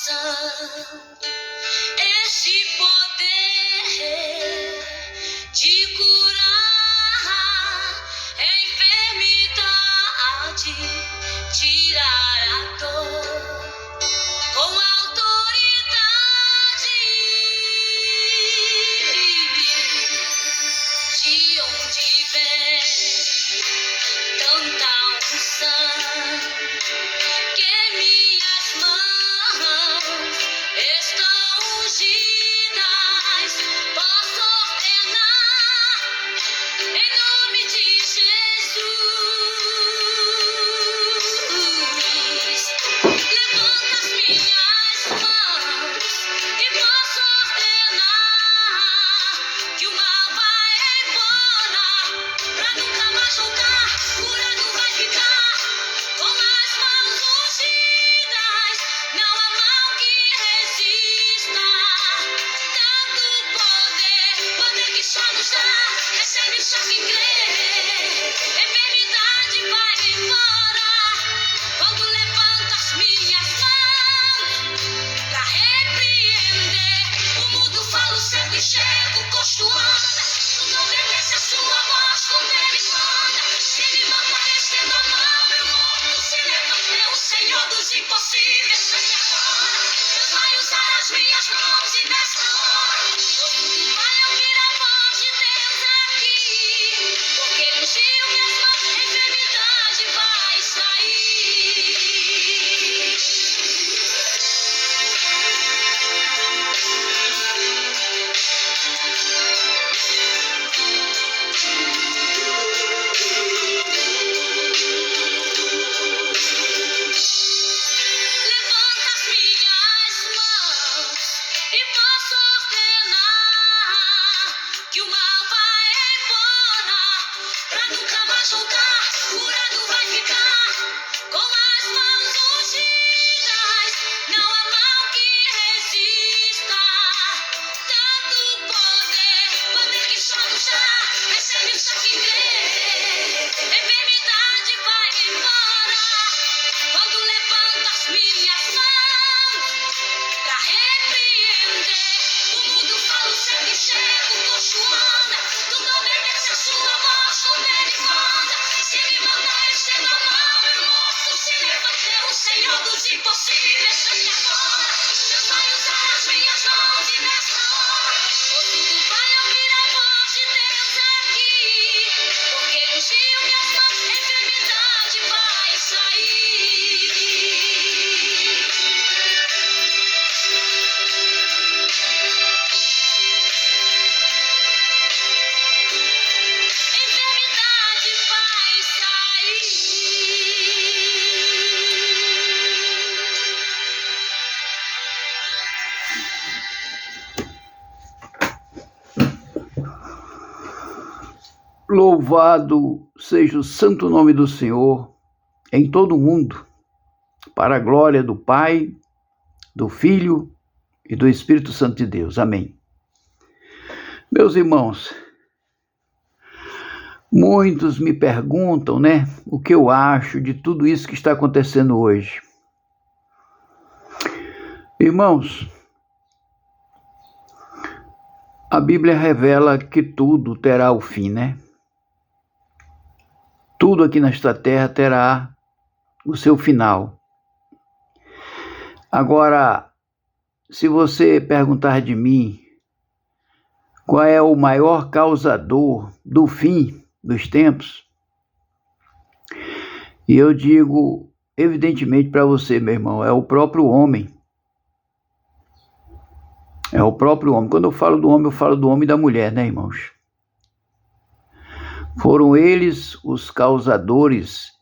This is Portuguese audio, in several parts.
unção, este poder de curar a enfermidade, tirar a dor com autoridade. De onde vem tanta unção que minhas mãos estão ungidas? Posso ordenar em nome de Jesus. Levanta as minhas mãos e posso ordenar que o mal vai embora, pra nunca mais voltar. Curado vai ficar com as mãos ungidas. Não há mal que resista. Tanto poder, poder que só nos dá. Recebe só quem crê. Enfermidade vai embora quando levanto as minhas mãos pra repreender. O mundo fala, o cego enxerga, o coxo anda. Tudo obedece a sua voz quando ele manda. Se ele manda, estendo a mão, meu morto se levanta. É o Senhor dos impossíveis, vem agora. Deus vai usar as minhas mãos e nessa hora o mundo vai ouvir a voz de Deus aqui. Porque ele ungiu minhas mãos, a enfermidade vai sair. Levanta as minhas mãos e posso ordenar que o mal vai embora, pra nunca mais voltar. Curado vai ficar com as mãos ungidas. Não há mal que resista. Tanto poder, poder que só nos dá. Recebe só quem crê. Enfermidade vai embora quando levanto as minhas mãos pra repreender. O mundo fala, o cego enxerga, o coxo anda. Tudo obedece a sua voz quando ele manda. Se ele mandar, estendo a mão, meu morto se levanta. É o Senhor dos impossíveis, vem agora. Deus vai usar as minhas mãos e nessa hora o mundo vai ouvir a voz de Deus aqui. Porque ele ungiu minhas mãos, a enfermidade vai sair. Enfermidade vai sair. Louvado seja o santo nome do Senhor em todo o mundo, para a glória do Pai, do Filho e do Espírito Santo de Deus. Amém. Meus irmãos, muitos me perguntam, o que eu acho de tudo isso que está acontecendo hoje. Irmãos, a Bíblia revela que tudo terá o fim, Tudo aqui nesta terra terá o seu final. Agora, se você perguntar de mim qual é o maior causador do fim dos tempos, e eu digo, evidentemente para você, meu irmão, é o próprio homem. É o próprio homem. Quando eu falo do homem, eu falo do homem e da mulher, irmãos? Foram eles os causadores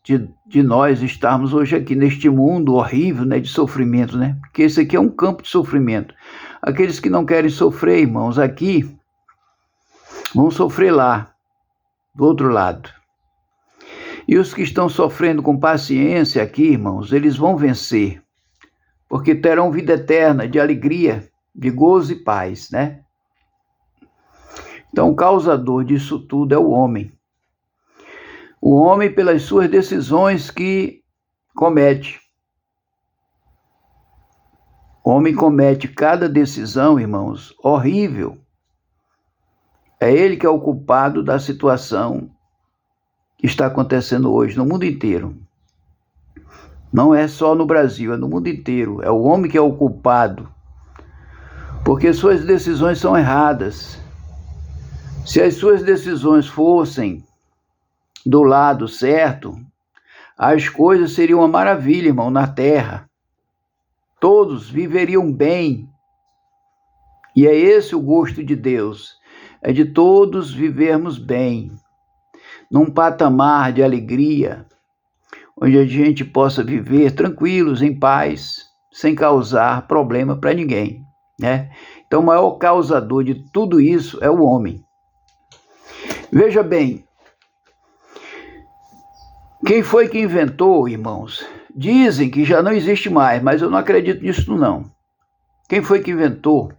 de nós estarmos hoje aqui neste mundo horrível, de sofrimento, Porque esse aqui é um campo de sofrimento. Aqueles que não querem sofrer, irmãos, aqui, vão sofrer lá, do outro lado. E os que estão sofrendo com paciência aqui, irmãos, eles vão vencer, porque terão vida eterna de alegria, de gozo e paz, Então, o causador disso tudo é o homem. O homem pelas suas decisões que comete. O homem comete cada decisão, irmãos, horrível. É ele que é o culpado da situação que está acontecendo hoje no mundo inteiro. Não é só no Brasil, é no mundo inteiro. É o homem que é o culpado, porque suas decisões são erradas. Se as suas decisões fossem do lado certo, as coisas seriam uma maravilha, irmão, na terra. Todos viveriam bem. E é esse o gosto de Deus, é de todos vivermos bem, num patamar de alegria, onde a gente possa viver tranquilos, em paz, sem causar problema para ninguém, né? Então, o maior causador de tudo isso é o homem. Veja bem, quem foi que inventou, irmãos? Dizem que já não existe mais, mas eu não acredito nisso não. Quem foi que inventou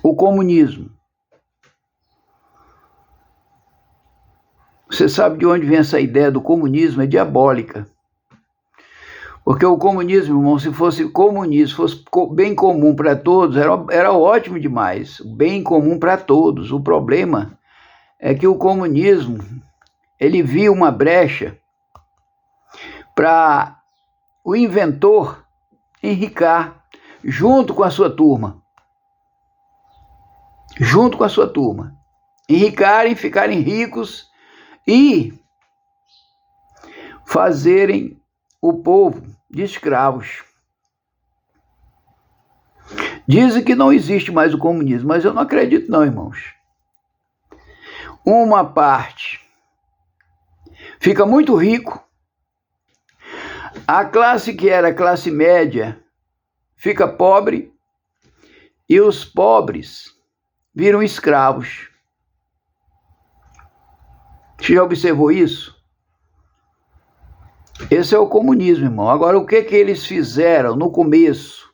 o comunismo? Você sabe de onde vem essa ideia do comunismo? É diabólica. Porque o comunismo, irmão, se fosse comunismo, fosse bem comum para todos, era ótimo demais. Bem comum para todos. O problema é que o comunismo, ele viu uma brecha para o inventor enricar junto com a sua turma. Junto com a sua turma. Enricarem, ficarem ricos e fazerem o povo de escravos. Dizem que não existe mais o comunismo, mas eu não acredito não, irmãos. Uma parte fica muito rico, a classe que era classe média fica pobre e os pobres viram escravos. Você já observou isso? Esse é o comunismo, irmão. Agora, o que eles fizeram no começo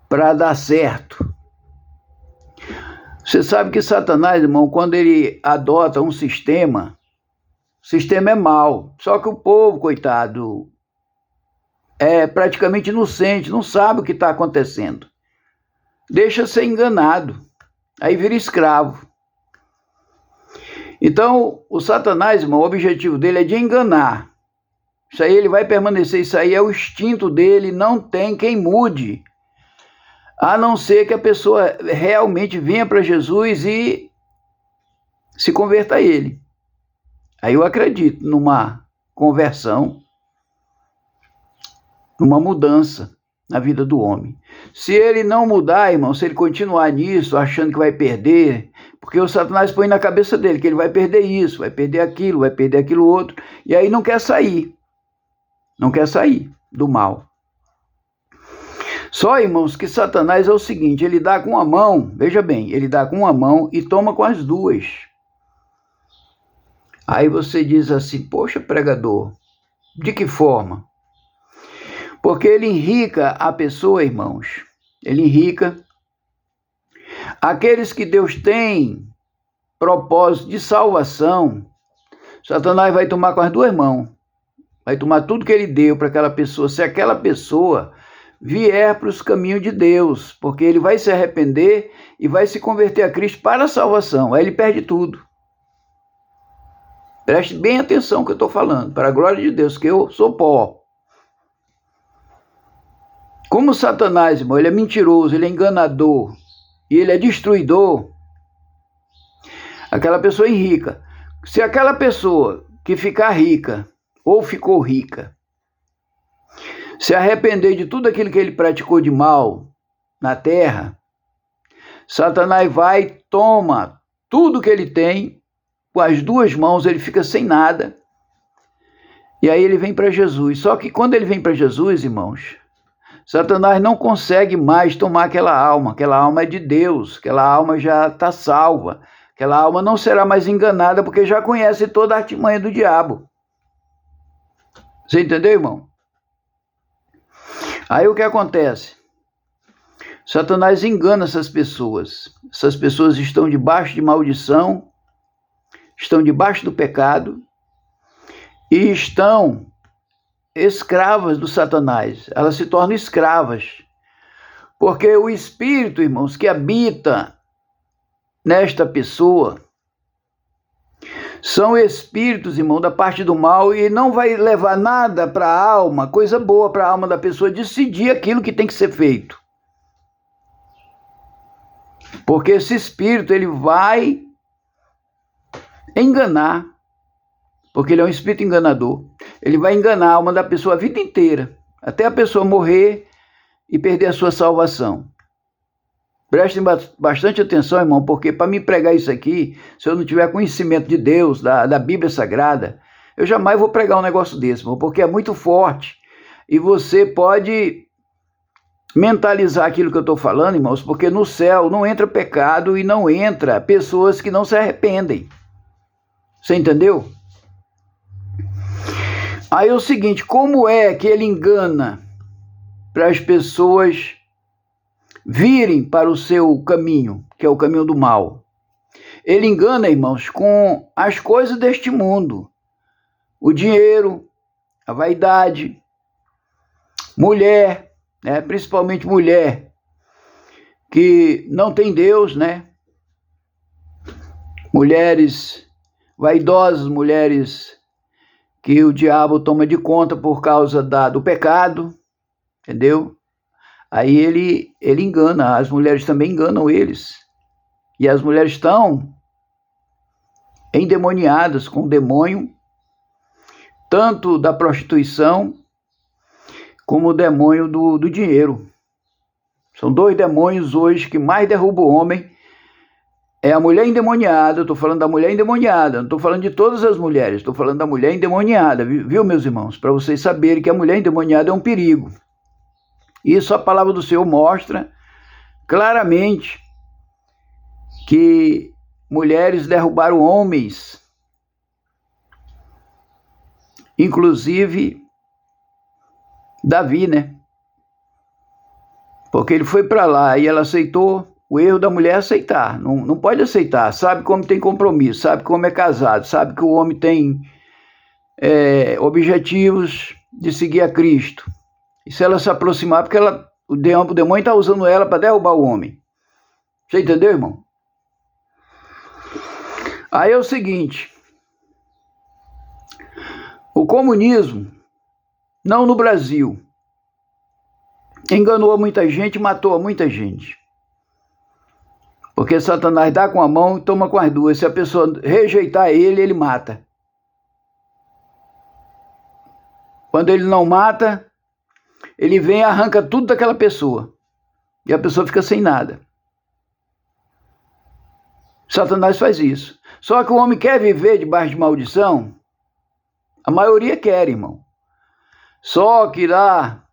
para dar certo? Você sabe que Satanás, irmão, quando ele adota um sistema, o sistema é mau. Só que o povo, coitado, é praticamente inocente, não sabe o que está acontecendo. Deixa ser enganado. Aí vira escravo. Então, o Satanás, irmão, o objetivo dele é de enganar. Isso aí ele vai permanecer, isso aí é o instinto dele, não tem quem mude. A não ser que a pessoa realmente venha para Jesus e se converta a ele. Aí eu acredito numa conversão, numa mudança na vida do homem. Se ele não mudar, irmão, se ele continuar nisso, achando que vai perder, porque o Satanás põe na cabeça dele que ele vai perder isso, vai perder aquilo outro, e aí não quer sair. Não quer sair do mal. Só, irmãos, que Satanás é o seguinte, ele dá com uma mão, veja bem, ele dá com uma mão e toma com as duas. Aí você diz assim, poxa, pregador, de que forma? Porque ele enrica a pessoa, irmãos, ele enrica aqueles que Deus tem propósito de salvação. Satanás vai tomar com as duas mãos, vai tomar tudo que ele deu para aquela pessoa, se aquela pessoa vier para os caminhos de Deus, porque ele vai se arrepender e vai se converter a Cristo para a salvação, aí ele perde tudo. Preste bem atenção no que eu estou falando, para a glória de Deus, que eu sou pó. Como Satanás, irmão, ele é mentiroso, ele é enganador e ele é destruidor, aquela pessoa enrica. Se aquela pessoa que ficar rica ou ficou rica se arrepender de tudo aquilo que ele praticou de mal na terra, Satanás vai, toma tudo que ele tem, com as duas mãos, ele fica sem nada, e aí ele vem para Jesus. Só que quando ele vem para Jesus, irmãos, Satanás não consegue mais tomar aquela alma é de Deus, aquela alma já está salva, aquela alma não será mais enganada, porque já conhece toda a artimanha do diabo. Você entendeu, irmão? Aí o que acontece? Satanás engana essas pessoas. Essas pessoas estão debaixo de maldição, estão debaixo do pecado e estão escravas do Satanás, elas se tornam escravas. Porque o espírito, irmãos, que habita nesta pessoa, são espíritos, irmão, da parte do mal, e não vai levar nada para a alma, coisa boa para a alma da pessoa decidir aquilo que tem que ser feito. Porque esse espírito, ele vai enganar, porque ele é um espírito enganador. Ele vai enganar a alma da pessoa a vida inteira, até a pessoa morrer e perder a sua salvação. Prestem bastante atenção, irmão, porque para me pregar isso aqui, se eu não tiver conhecimento de Deus, da Bíblia Sagrada, eu jamais vou pregar um negócio desse, irmão, porque é muito forte. E você pode mentalizar aquilo que eu estou falando, irmãos, porque no céu não entra pecado e não entra pessoas que não se arrependem. Você entendeu? Aí é o seguinte, como é que ele engana para as pessoas virem para o seu caminho, que é o caminho do mal? Ele engana, irmãos, com as coisas deste mundo. O dinheiro, a vaidade, mulher, né? Principalmente mulher que não tem Deus, né? Mulheres vaidosas, mulheres que o diabo toma de conta por causa do pecado, entendeu? Aí ele engana, as mulheres também enganam eles. E as mulheres estão endemoniadas com o demônio, tanto da prostituição, como o demônio do dinheiro. São dois demônios hoje que mais derrubam o homem. É a mulher endemoniada, eu estou falando da mulher endemoniada, não estou falando de todas as mulheres, estou falando da mulher endemoniada, viu, meus irmãos? Para vocês saberem que a mulher endemoniada é um perigo. Isso a palavra do Senhor mostra claramente, que mulheres derrubaram homens, inclusive Davi, né? Porque ele foi para lá e ela aceitou. O erro da mulher é aceitar, não pode aceitar, sabe como tem compromisso, sabe como é casado, sabe que o homem tem objetivos de seguir a Cristo. E se ela se aproximar, porque o demônio está usando ela para derrubar o homem. Você entendeu, irmão? Aí é o seguinte, o comunismo, não no Brasil, enganou muita gente, matou muita gente. Porque Satanás dá com a mão e toma com as duas. Se a pessoa rejeitar ele, ele mata. Quando ele não mata, ele vem e arranca tudo daquela pessoa. E a pessoa fica sem nada. Satanás faz isso. Só que o homem quer viver debaixo de maldição? A maioria quer, irmão. Só que lá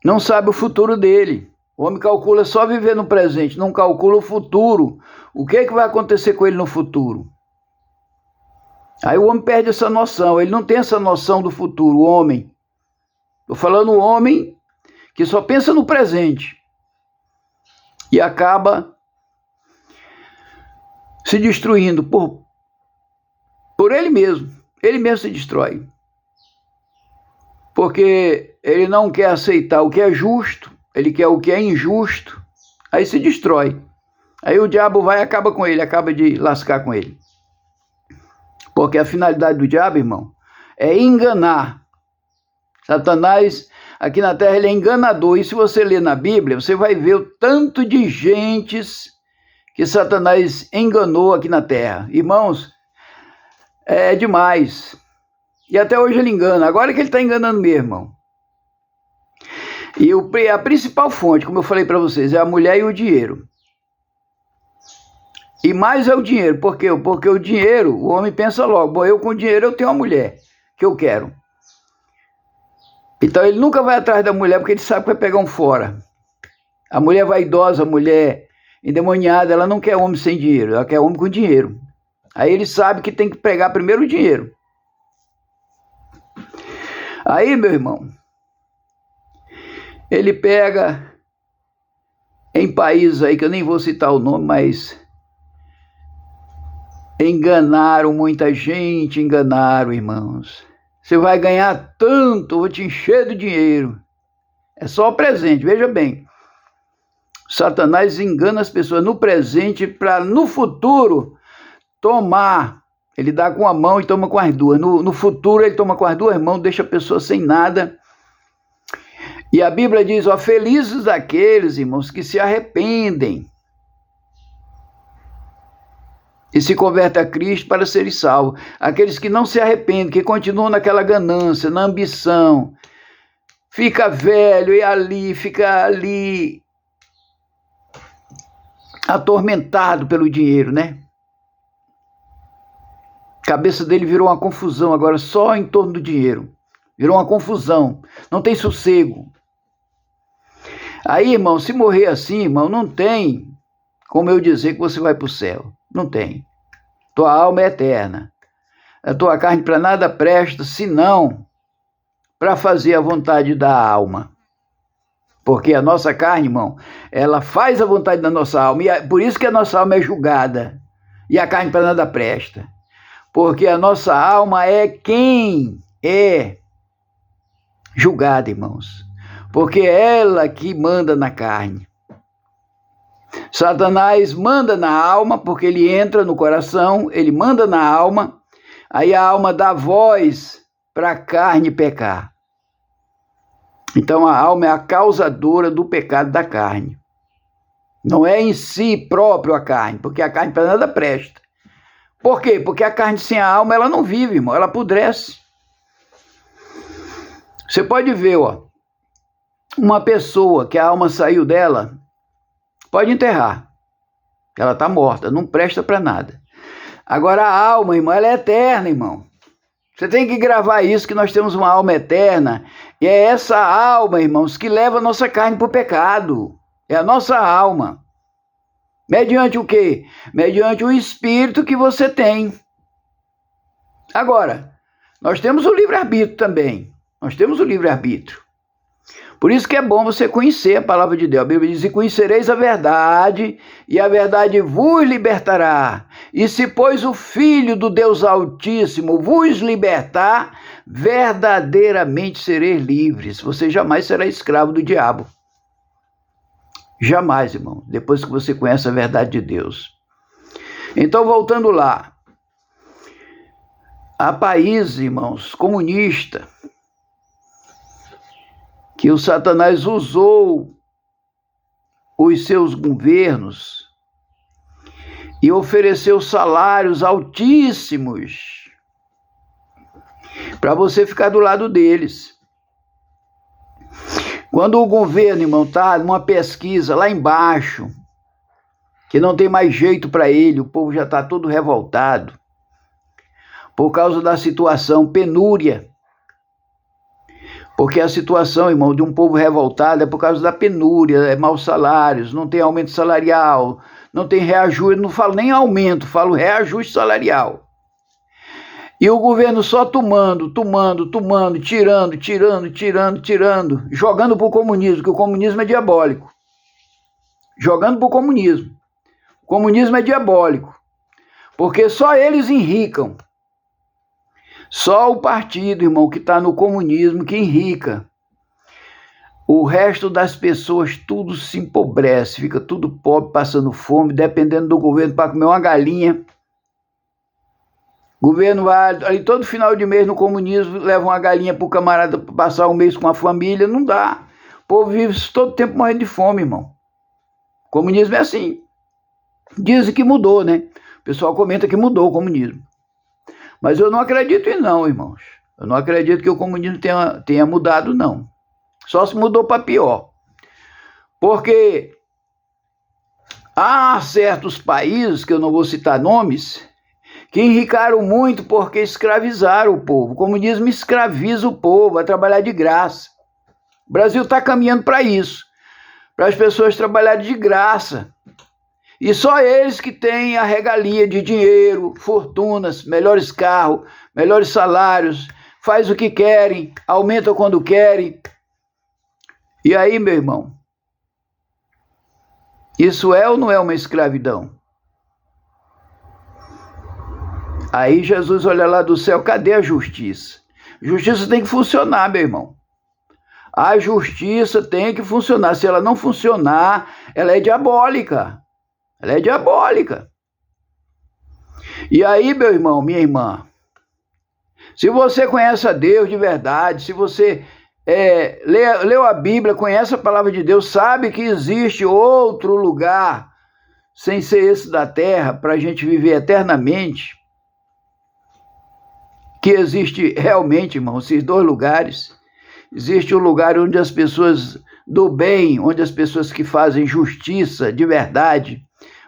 não sabe o futuro dele. O homem calcula só viver no presente, não calcula o futuro. O que vai acontecer com ele no futuro? Aí o homem perde essa noção, ele não tem essa noção do futuro, o homem. Estou falando o homem que só pensa no presente e acaba se destruindo por ele mesmo se destrói. Porque ele não quer aceitar o que é justo, ele quer o que é injusto, aí se destrói. Aí o diabo vai e acaba com ele, acaba de lascar com ele. Porque a finalidade do diabo, irmão, é enganar. Satanás, aqui na terra, ele é enganador. E se você ler na Bíblia, você vai ver o tanto de gentes que Satanás enganou aqui na terra. Irmãos, é demais. E até hoje ele engana. Agora que ele está enganando mesmo, irmão. E a principal fonte, como eu falei para vocês, é a mulher e o dinheiro. E mais é o dinheiro. Por quê? Porque o dinheiro, o homem pensa logo, bom, eu com dinheiro eu tenho uma mulher que eu quero. Então ele nunca vai atrás da mulher porque ele sabe que vai pegar um fora. A mulher vaidosa, a mulher endemoniada, ela não quer homem sem dinheiro, ela quer homem com dinheiro. Aí ele sabe que tem que pegar primeiro o dinheiro. Aí, meu irmão, ele pega em países aí que eu nem vou citar o nome, mas enganaram muita gente, enganaram, irmãos. Você vai ganhar tanto, vou te encher de dinheiro. É só o presente, veja bem. Satanás engana as pessoas no presente para no futuro tomar. Ele dá com a mão e toma com as duas. No futuro ele toma com as duas mãos, deixa a pessoa sem nada. E a Bíblia diz, ó, felizes aqueles, irmãos, que se arrependem e se convertem a Cristo para serem salvos. Aqueles que não se arrependem, que continuam naquela ganância, na ambição, fica velho e fica ali atormentado pelo dinheiro, né? A cabeça dele virou uma confusão agora só em torno do dinheiro. Virou uma confusão, não tem sossego. Aí, irmão, se morrer assim, irmão, não tem como eu dizer que você vai para o céu. Não tem. Tua alma é eterna. A tua carne para nada presta, senão para fazer a vontade da alma. Porque a nossa carne, irmão, ela faz a vontade da nossa alma. E por isso que a nossa alma é julgada. E a carne para nada presta. Porque a nossa alma é quem é julgada, irmãos. Porque é ela que manda na carne. Satanás manda na alma, porque ele entra no coração, ele manda na alma, aí a alma dá voz para a carne pecar. Então a alma é a causadora do pecado da carne. Não é em si próprio a carne, porque a carne para nada presta. Por quê? Porque a carne sem a alma, ela não vive, irmão, ela apodrece. Você pode ver, ó, uma pessoa que a alma saiu dela, pode enterrar. Ela está morta, não presta para nada. Agora a alma, irmão, ela é eterna, irmão. Você tem que gravar isso, que nós temos uma alma eterna. E é essa alma, irmãos, que leva a nossa carne para o pecado. É a nossa alma. Mediante o quê? Mediante o espírito que você tem. Agora, nós temos o livre-arbítrio também. Nós temos o livre-arbítrio. Por isso que é bom você conhecer a palavra de Deus. A Bíblia diz, e conhecereis a verdade, e a verdade vos libertará. E se, pois, o Filho do Deus Altíssimo vos libertar, verdadeiramente sereis livres. Você jamais será escravo do diabo. Jamais, irmão, depois que você conhece a verdade de Deus. Então, voltando lá. Há países, irmãos, comunistas, que o Satanás usou os seus governos e ofereceu salários altíssimos para você ficar do lado deles. Quando o governo, irmão, está numa pesquisa lá embaixo, que não tem mais jeito para ele, o povo já está todo revoltado, por causa da situação, penúria. Porque a situação, irmão, de um povo revoltado é por causa da penúria, é maus salários, não tem aumento salarial, não tem reajuste, não falo nem aumento, falo reajuste salarial. E o governo só tomando, tirando, jogando para o comunismo, que o comunismo é diabólico. Jogando para o comunismo. O comunismo é diabólico, porque só eles enricam. Só o partido, irmão, que está no comunismo que enrica. O resto das pessoas tudo se empobrece, fica tudo pobre, passando fome, dependendo do governo para comer uma galinha. O governo vai ali todo final de mês no comunismo, leva uma galinha para o camarada passar um mês com a família, não dá. O povo vive todo tempo morrendo de fome, irmão. O comunismo é assim. Dizem que mudou, né? O pessoal comenta que mudou o comunismo. Mas eu não acredito em não, irmãos. Eu não acredito que o comunismo tenha mudado, não. Só se mudou para pior. Porque há certos países, que eu não vou citar nomes, que enricaram muito porque escravizaram o povo. O comunismo escraviza o povo a trabalhar de graça. O Brasil está caminhando para isso. Para as pessoas trabalharem de graça. E só eles que têm a regalia de dinheiro, fortunas, melhores carros, melhores salários, faz o que querem, aumentam quando querem. E aí, meu irmão, isso é ou não é uma escravidão? Aí Jesus olha lá do céu, cadê a justiça? Justiça tem que funcionar, meu irmão. A justiça tem que funcionar. Se ela não funcionar, ela é diabólica. Ela é diabólica. E aí, meu irmão, minha irmã, se você conhece a Deus de verdade, se você leu a Bíblia, conhece a palavra de Deus, sabe que existe outro lugar, sem ser esse da terra, para a gente viver eternamente, que existe realmente, irmão, esses dois lugares. Existe um lugar onde as pessoas do bem, onde as pessoas que fazem justiça de verdade,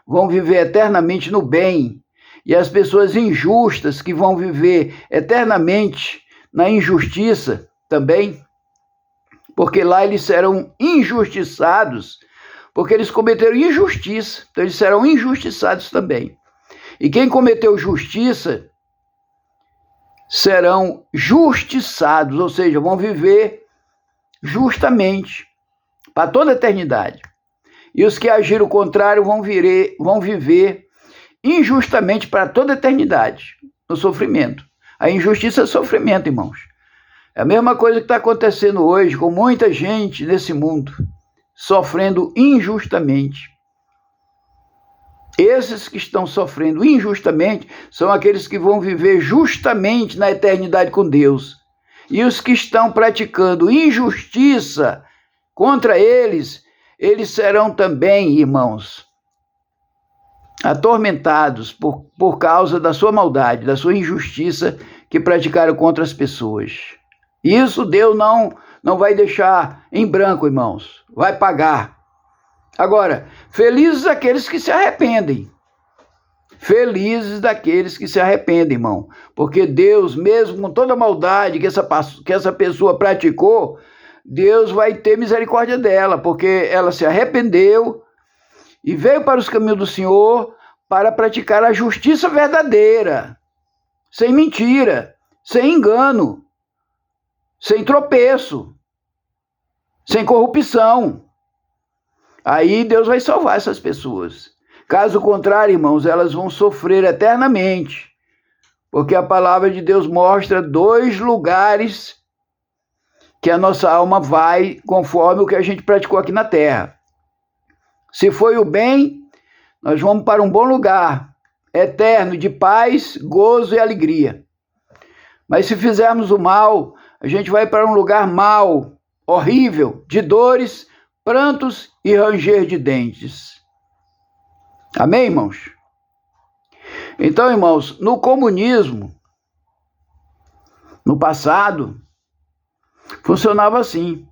vão viver eternamente no bem, e as pessoas injustas que vão viver eternamente na injustiça também, porque lá eles serão injustiçados, porque eles cometeram injustiça, então eles serão injustiçados também. E quem cometeu justiça serão justiçados, ou seja, vão viver justamente para toda a eternidade. E os que agiram o contrário vão viver injustamente para toda a eternidade, no sofrimento. A injustiça é sofrimento, irmãos. É a mesma coisa que está acontecendo hoje com muita gente nesse mundo, sofrendo injustamente. Esses que estão sofrendo injustamente são aqueles que vão viver justamente na eternidade com Deus. E os que estão praticando injustiça contra eles, eles serão também, irmãos, atormentados por causa da sua maldade, da sua injustiça que praticaram contra as pessoas. Isso Deus não vai deixar em branco, irmãos. Vai pagar. Agora, felizes aqueles que se arrependem. Felizes daqueles que se arrependem, irmão. Porque Deus, mesmo com toda a maldade que essa pessoa praticou, Deus vai ter misericórdia dela, porque ela se arrependeu e veio para os caminhos do Senhor para praticar a justiça verdadeira, sem mentira, sem engano, sem tropeço, sem corrupção. Aí Deus vai salvar essas pessoas. Caso contrário, irmãos, elas vão sofrer eternamente, porque a palavra de Deus mostra 2 lugares que a nossa alma vai conforme o que a gente praticou aqui na terra. Se foi o bem, nós vamos para um bom lugar, eterno, de paz, gozo e alegria. Mas se fizermos o mal, a gente vai para um lugar mau, horrível, de dores, prantos e ranger de dentes. Amém, irmãos? Então, irmãos, no comunismo, no passado, funcionava assim.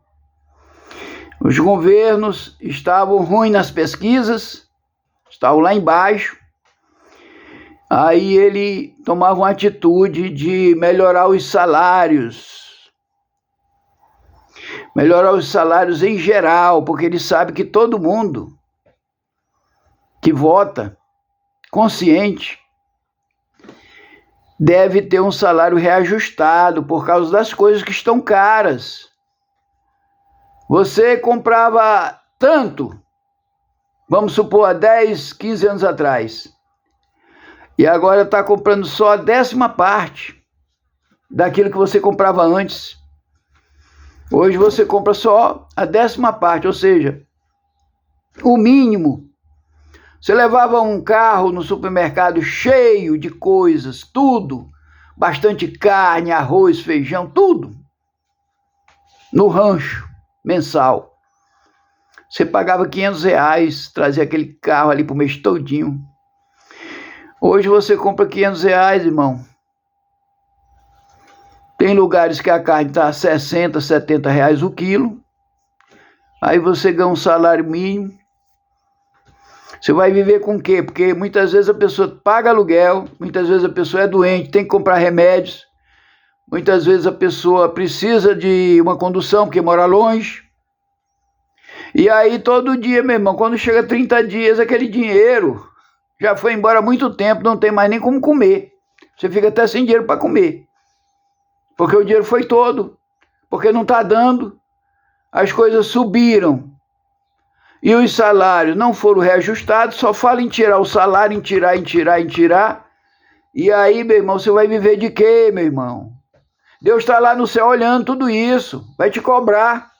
Os governos estavam ruins nas pesquisas, estavam lá embaixo. Aí ele tomava uma atitude de melhorar os salários. Melhorar os salários em geral, porque ele sabe que todo mundo que vota, consciente, deve ter um salário reajustado por causa das coisas que estão caras. Você comprava tanto, vamos supor, há 10, 15 anos atrás, e agora está comprando só a 10ª parte daquilo que você comprava antes. Hoje você compra só a 10ª parte, ou seja, o mínimo. Você levava um carro no supermercado cheio de coisas, tudo, bastante carne, arroz, feijão, tudo, no rancho mensal. Você pagava R$500, trazia aquele carro ali para o mês todinho. Hoje você compra R$500, irmão. Tem lugares que a carne está a R$60, R$70 o quilo. Aí você ganha um salário mínimo. Você vai viver com o quê? Porque muitas vezes a pessoa paga aluguel, muitas vezes a pessoa é doente, tem que comprar remédios. Muitas vezes a pessoa precisa de uma condução porque mora longe. E aí todo dia, meu irmão, quando chega 30 dias, aquele dinheiro já foi embora há muito tempo, não tem mais nem como comer. Você fica até sem dinheiro para comer. Porque o dinheiro foi todo, porque não está dando, as coisas subiram e os salários não foram reajustados, só fala em tirar o salário, em tirar. E aí, meu irmão, você vai viver de quê, meu irmão? Deus está lá no céu olhando tudo isso, vai te cobrar.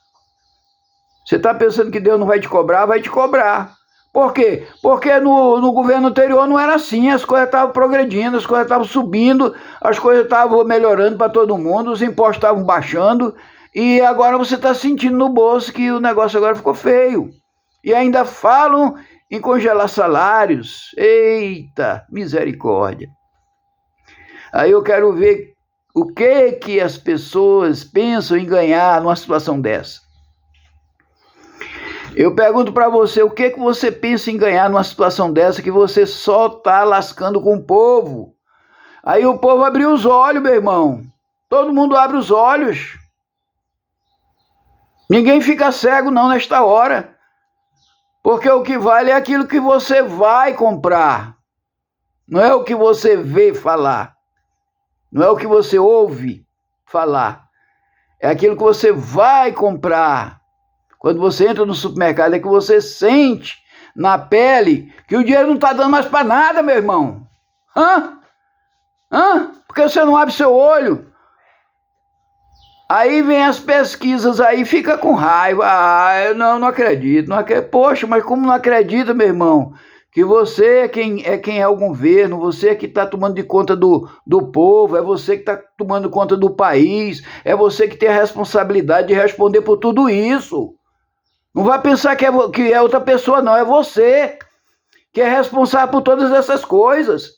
Você está pensando que Deus não vai te cobrar? Vai te cobrar. Por quê? Porque no governo anterior não era assim, as coisas estavam progredindo, as coisas estavam subindo, as coisas estavam melhorando para todo mundo, os impostos estavam baixando, e agora você está sentindo no bolso que o negócio agora ficou feio. E ainda falam em congelar salários. Eita, misericórdia. Aí eu quero ver o que as pessoas pensam em ganhar numa situação dessa. Eu pergunto para você, o que você pensa em ganhar numa situação dessa que você só está lascando com o povo? Aí o povo abriu os olhos, meu irmão. Todo mundo abre os olhos. Ninguém fica cego não nesta hora. Porque o que vale é aquilo que você vai comprar. Não é o que você vê falar. Não é o que você ouve falar. É aquilo que você vai comprar. Quando você entra no supermercado, é que você sente na pele que o dinheiro não está dando mais para nada, meu irmão. Porque você não abre seu olho. Aí vem as pesquisas aí, fica com raiva. Eu não acredito, não acredito. Poxa, mas como não acredita, meu irmão? Que você é quem é o governo, você é que está tomando de conta do povo, é você que está tomando conta do país, é você que tem a responsabilidade de responder por tudo isso. Não vai pensar que é outra pessoa, não. É você que é responsável por todas essas coisas.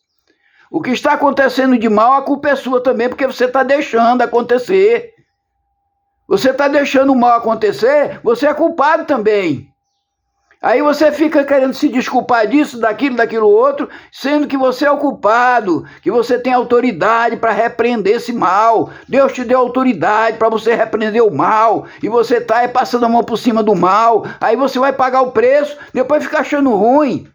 O que está acontecendo de mal, a culpa é sua também, porque você está deixando acontecer. Você está deixando o mal acontecer, você é culpado também. Aí você fica querendo se desculpar disso, daquilo outro, sendo que você é o culpado, que você tem autoridade para repreender esse mal. Deus te deu autoridade para você repreender o mal, e você está passando a mão por cima do mal. Aí você vai pagar o preço, depois fica achando ruim.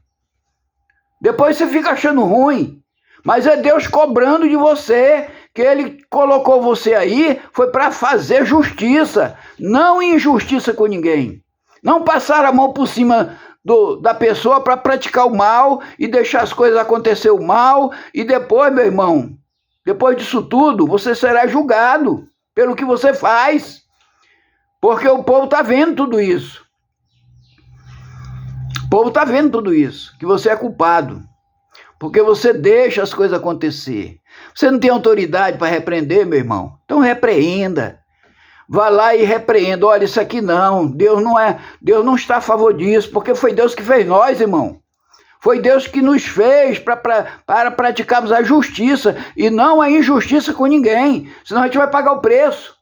Depois você fica achando ruim. Mas é Deus cobrando de você, que Ele colocou você aí, foi para fazer justiça, não injustiça com ninguém. Não passar a mão por cima da pessoa para praticar o mal e deixar as coisas acontecer o mal. E depois, meu irmão, depois disso tudo, você será julgado pelo que você faz. Porque o povo está vendo tudo isso. O povo está vendo tudo isso, que você é culpado. Porque você deixa as coisas acontecer. Você não tem autoridade para repreender, meu irmão? Então repreenda. Vá lá e repreenda. Olha, isso aqui não. Deus não está a favor disso, porque foi Deus que fez nós, irmão. Foi Deus que nos fez para praticarmos a justiça e não a injustiça com ninguém. Senão a gente vai pagar o preço.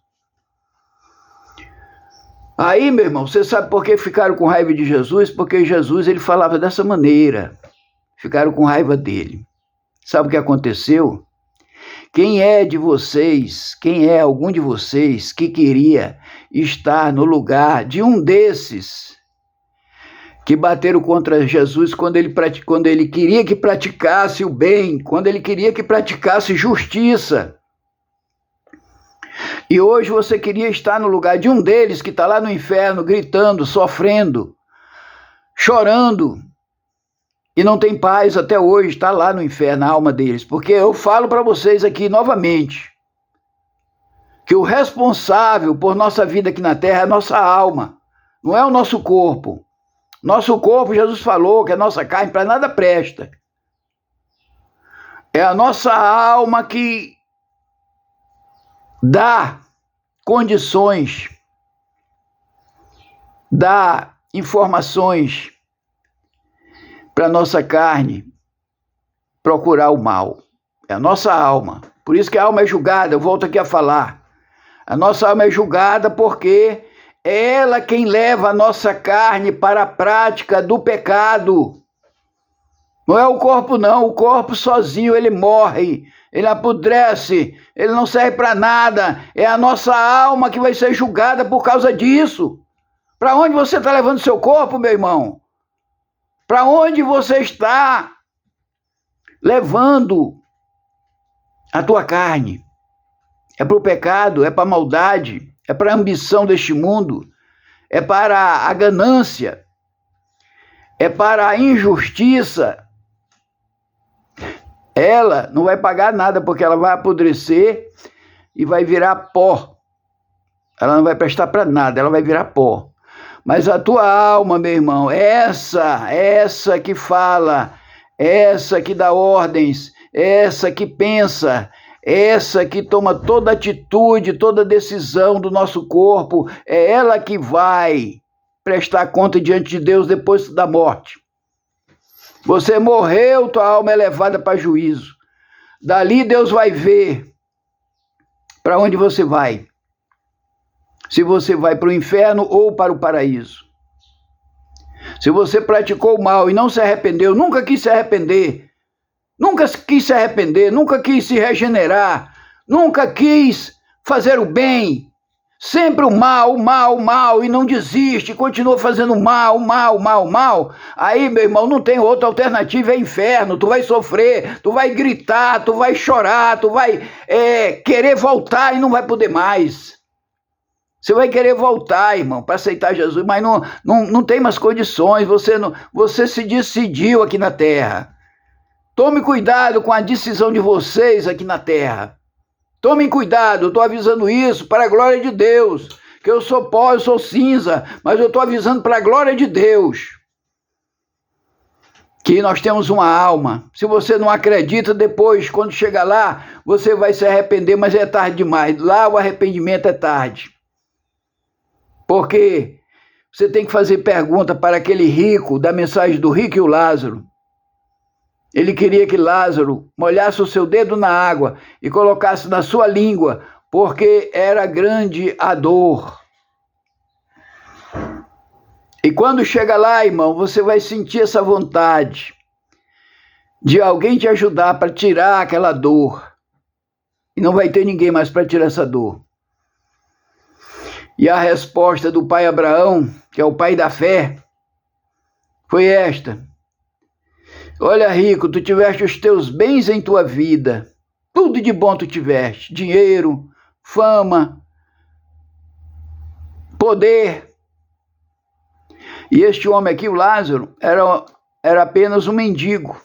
Aí, meu irmão, você sabe por que ficaram com raiva de Jesus? Porque Jesus, ele falava dessa maneira. Ficaram com raiva dele. Sabe o que aconteceu? Quem é algum de vocês que queria estar no lugar de um desses que bateram contra Jesus quando ele queria que praticasse o bem, quando ele queria que praticasse justiça? E hoje você queria estar no lugar de um deles que está lá no inferno, gritando, sofrendo, chorando, e não tem paz até hoje, está lá no inferno a alma deles. Porque eu falo para vocês aqui novamente, que o responsável por nossa vida aqui na terra é a nossa alma, não é o nosso corpo. Nosso corpo, Jesus falou que a nossa carne para nada presta. É a nossa alma que dá condições, dá informações para a nossa carne procurar o mal. É a nossa alma. Por isso que a alma é julgada, eu volto aqui a falar. A nossa alma é julgada porque é ela quem leva a nossa carne para a prática do pecado. Não é o corpo não, o corpo sozinho ele morre, ele apodrece, ele não serve para nada. É a nossa alma que vai ser julgada por causa disso. Para onde você está levando seu corpo, meu irmão? Para onde você está levando a tua carne? É para o pecado, é para a maldade, é para a ambição deste mundo, é para a ganância, é para a injustiça. Ela não vai pagar nada, porque ela vai apodrecer, e vai virar pó. Ela não vai prestar para nada, ela vai virar pó. Mas a tua alma, meu irmão, essa que fala, essa que dá ordens, essa que pensa, essa que toma toda atitude, toda decisão do nosso corpo, é ela que vai prestar conta diante de Deus depois da morte. Você morreu, tua alma é levada para juízo. Dali Deus vai ver para onde você vai. Se você vai para o inferno ou para o paraíso. Se você praticou o mal e não se arrependeu, nunca quis se arrepender, nunca quis se regenerar, nunca quis fazer o bem, sempre o mal, e não desiste, continua fazendo mal, aí, meu irmão, não tem outra alternativa, é inferno, tu vai sofrer, tu vai gritar, tu vai chorar, tu vai querer voltar e não vai poder mais. Você vai querer voltar, irmão, para aceitar Jesus, mas não tem mais condições, você se decidiu aqui na terra. Tome cuidado com a decisão de vocês aqui na terra. Tomem cuidado, eu estou avisando isso para a glória de Deus, que eu sou pó, eu sou cinza, mas eu estou avisando para a glória de Deus, que nós temos uma alma. Se você não acredita, depois, quando chegar lá, você vai se arrepender, mas é tarde demais. Lá o arrependimento é tarde. Porque você tem que fazer pergunta para aquele rico, da mensagem do rico e o Lázaro. Ele queria que Lázaro molhasse o seu dedo na água e colocasse na sua língua, porque era grande a dor. E quando chega lá, irmão, você vai sentir essa vontade de alguém te ajudar para tirar aquela dor. E não vai ter ninguém mais para tirar essa dor. E a resposta do pai Abraão, que é o pai da fé, foi esta: olha, rico, tu tiveste os teus bens em tua vida, tudo de bom tu tiveste, dinheiro, fama, poder. E este homem aqui, o Lázaro, era apenas um mendigo.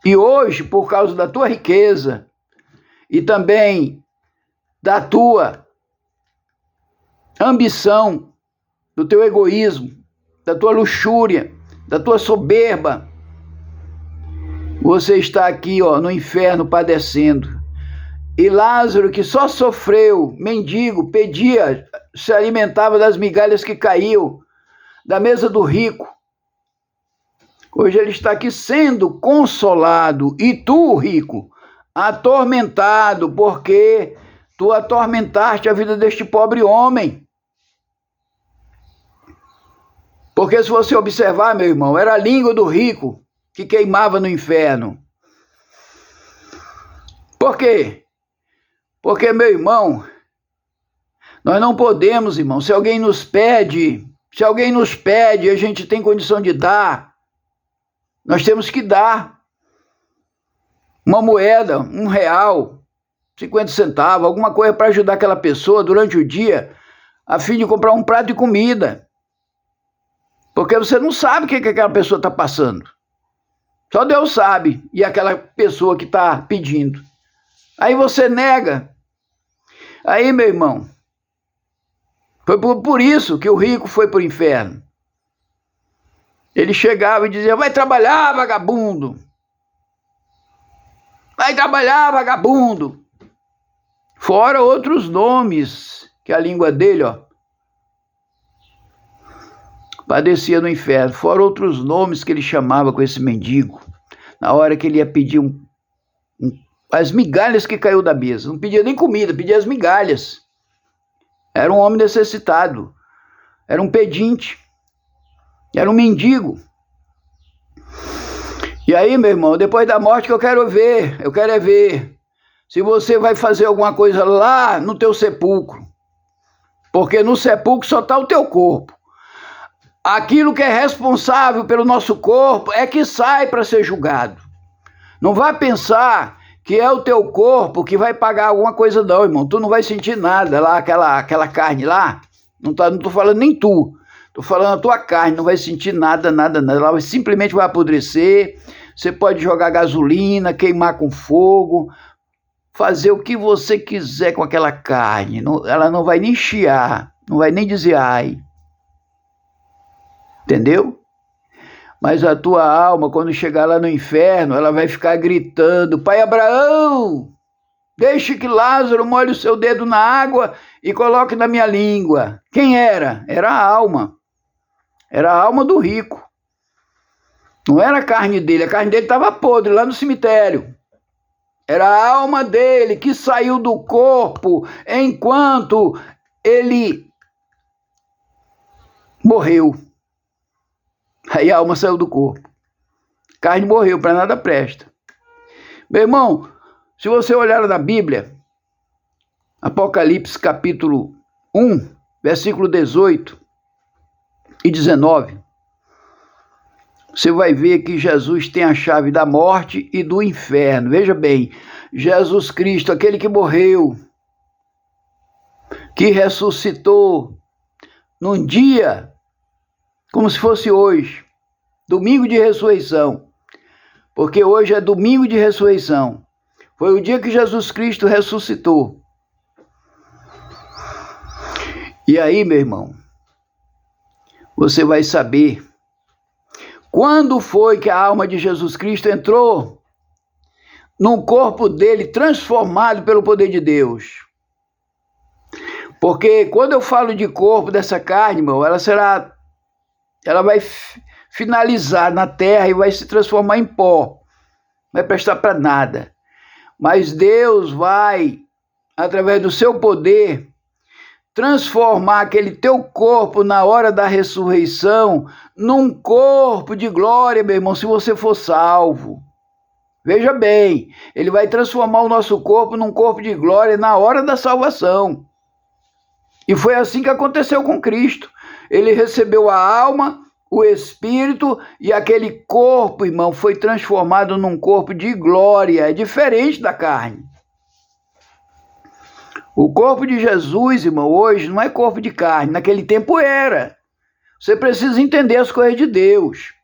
E hoje, por causa da tua riqueza e também da tua ambição, do teu egoísmo, da tua luxúria, da tua soberba, você está aqui, no inferno padecendo. E Lázaro, que só sofreu, mendigo, pedia, se alimentava das migalhas que caíam da mesa do rico. Hoje ele está aqui sendo consolado. E tu, rico, atormentado, porque tu atormentaste a vida deste pobre homem. Porque se você observar, meu irmão, era a língua do rico que queimava no inferno. Por quê? Porque, meu irmão, nós não podemos, irmão, se alguém nos pede, a gente tem condição de dar, nós temos que dar. Uma moeda, R$1, 50 centavos, alguma coisa para ajudar aquela pessoa durante o dia, a fim de comprar um prato de comida. Porque você não sabe o que aquela pessoa está passando. Só Deus sabe, e aquela pessoa que está pedindo. Aí você nega. Aí, meu irmão, foi por isso que o rico foi para o inferno. Ele chegava e dizia: vai trabalhar, vagabundo. Vai trabalhar, vagabundo. Fora outros nomes que a língua dele, padecia no inferno. Fora outros nomes que ele chamava com esse mendigo. Na hora que ele ia pedir as migalhas que caiu da mesa. Não pedia nem comida, pedia as migalhas. Era um homem necessitado. Era um pedinte. Era um mendigo. E aí, meu irmão, depois da morte que eu quero é ver se você vai fazer alguma coisa lá no teu sepulcro. Porque no sepulcro só está o teu corpo. Aquilo que é responsável pelo nosso corpo é que sai para ser julgado. Não vai pensar que é o teu corpo que vai pagar alguma coisa não, irmão. Tu não vai sentir nada lá, aquela carne lá. Não tô falando nem tu. Tô falando a tua carne, não vai sentir nada. Ela simplesmente vai apodrecer. Você pode jogar gasolina, queimar com fogo. fazer o que você quiser com aquela carne. Ela não vai nem chiar, não vai nem dizer ai. Entendeu? Mas a tua alma, quando chegar lá no inferno, ela vai ficar gritando: Pai Abraão, deixe que Lázaro molhe o seu dedo na água e coloque na minha língua. Quem era? Era a alma. Era a alma do rico. Não era a carne dele estava podre lá no cemitério. Era a alma dele que saiu do corpo enquanto ele morreu. Aí a alma saiu do corpo. A carne morreu, para nada presta. Meu irmão, se você olhar na Bíblia, Apocalipse capítulo 1, versículo 18 e 19, você vai ver que Jesus tem a chave da morte e do inferno. Veja bem, Jesus Cristo, aquele que morreu, que ressuscitou num dia como se fosse hoje, domingo de ressurreição, porque hoje é domingo de ressurreição. Foi o dia que Jesus Cristo ressuscitou. E aí, meu irmão, você vai saber quando foi que a alma de Jesus Cristo entrou no corpo dele transformado pelo poder de Deus. Porque quando eu falo de corpo dessa carne, irmão, ela vai finalizar na terra e vai se transformar em pó. Não vai prestar para nada. Mas Deus vai, através do seu poder, transformar aquele teu corpo na hora da ressurreição num corpo de glória, meu irmão, se você for salvo. Veja bem, ele vai transformar o nosso corpo num corpo de glória na hora da salvação. E foi assim que aconteceu com Cristo. Ele recebeu a alma, o espírito, e aquele corpo, irmão, foi transformado num corpo de glória. É diferente da carne. O corpo de Jesus, irmão, hoje não é corpo de carne. Naquele tempo era. Você precisa entender as coisas de Deus.